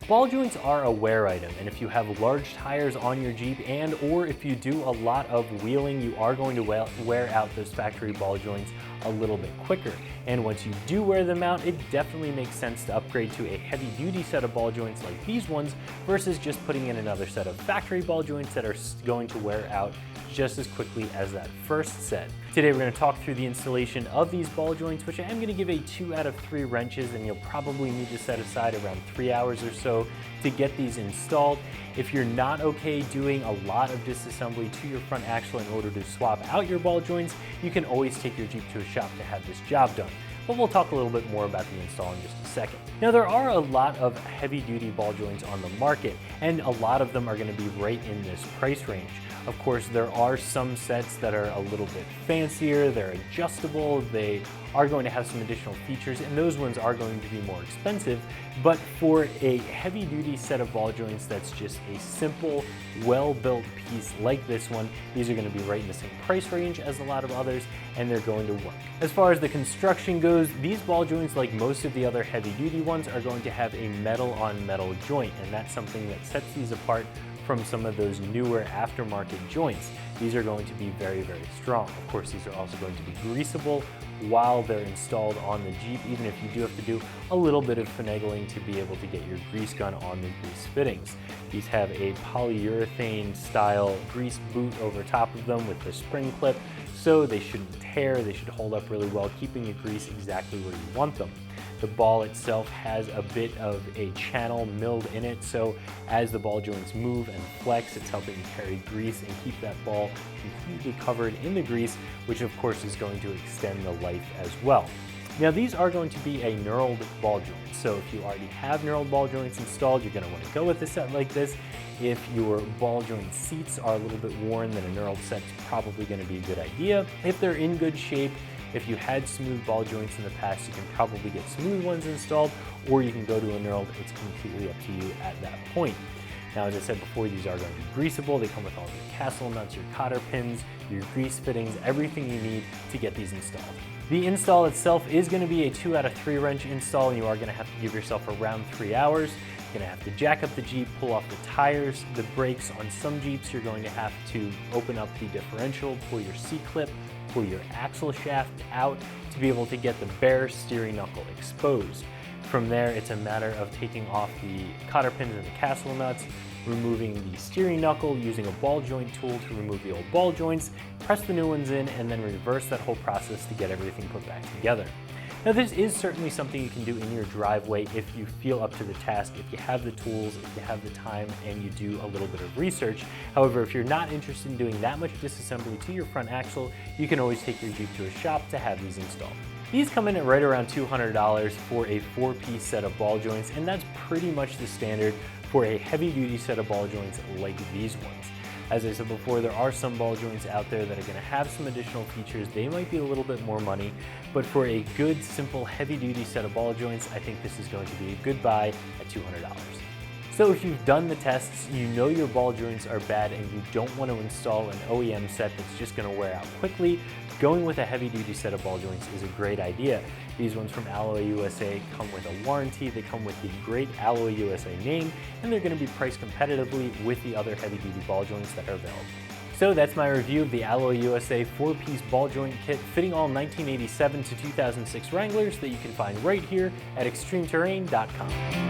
Ball joints are a wear item, and if you have large tires on your Jeep or if you do a lot of wheeling, you are going to wear out those factory ball joints a little bit quicker. And once you do wear them out, it definitely makes sense to upgrade to a heavy-duty set of ball joints like these ones versus just putting in another set of factory ball joints that are going to wear out just as quickly as that first set. Today we're going to talk through the installation of these ball joints, which I am going to give a 2 out of 3 wrenches, and you'll probably need to set aside around 3 hours or so to get these installed. If you're not okay doing a lot of disassembly to your front axle in order to swap out your ball joints, you can always take your Jeep to a shop to have this job done. But we'll talk a little bit more about the install in just a second. Now, there are a lot of heavy-duty ball joints on the market, and a lot of them are going to be right in this price range. Of course, there are some sets that are a little bit fancier, they're adjustable, they are going to have some additional features, and those ones are going to be more expensive. But for a heavy-duty set of ball joints that's just a simple, well-built piece like this one, these are going to be right in the same price range as a lot of others, and they're going to work. As far as the construction goes, these ball joints, like most of the other heavy-duty ones, are going to have a metal-on-metal joint, and that's something that sets these apart from some of those newer aftermarket joints. These are going to be very, very strong. Of course, these are also going to be greaseable while they're installed on the Jeep, even if you do have to do a little bit of finagling to be able to get your grease gun on the grease fittings. These have a polyurethane-style grease boot over top of them with the spring clip, so they shouldn't tear, they should hold up really well, keeping the grease exactly where you want them. The ball itself has a bit of a channel milled in it, so as the ball joints move and flex, it's helping carry grease and keep that ball completely covered in the grease, which of course is going to extend the life as well. Now, these are going to be a knurled ball joint, so if you already have knurled ball joints installed, you're going to want to go with a set like this. If your ball joint seats are a little bit worn, then a knurled set's probably going to be a good idea. If they're in good shape, if you had smooth ball joints in the past, you can probably get smooth ones installed, or you can go to a knurled. It's completely up to you at that point. Now, as I said before, these are going to be greaseable. They come with all of your castle nuts, your cotter pins, your grease fittings, everything you need to get these installed. The install itself is going to be a 2 out of 3 wrench install, and you are going to have to give yourself around 3 hours. You're going to have to jack up the Jeep, pull off the tires, the brakes. On some Jeeps, you're going to have to open up the differential, pull your C-clip, pull your axle shaft out to be able to get the bare steering knuckle exposed. From there, it's a matter of taking off the cotter pins and the castle nuts, removing the steering knuckle, using a ball joint tool to remove the old ball joints, press the new ones in, and then reverse that whole process to get everything put back together. Now, this is certainly something you can do in your driveway if you feel up to the task, if you have the tools, if you have the time, and you do a little bit of research. However, if you're not interested in doing that much disassembly to your front axle, you can always take your Jeep to a shop to have these installed. These come in at right around $200 for a 4-piece set of ball joints, and that's pretty much the standard for a heavy-duty set of ball joints like these ones. As I said before, there are some ball joints out there that are going to have some additional features. They might be a little bit more money, but for a good, simple, heavy-duty set of ball joints, I think this is going to be a good buy at $200. So if you've done the tests, you know your ball joints are bad and you don't want to install an OEM set that's just going to wear out quickly, going with a heavy-duty set of ball joints is a great idea. These ones from Alloy USA come with a warranty, they come with the great Alloy USA name, and they're going to be priced competitively with the other heavy-duty ball joints that are available. So that's my review of the Alloy USA 4-piece ball joint kit fitting all 1987 to 2006 Wranglers that you can find right here at ExtremeTerrain.com.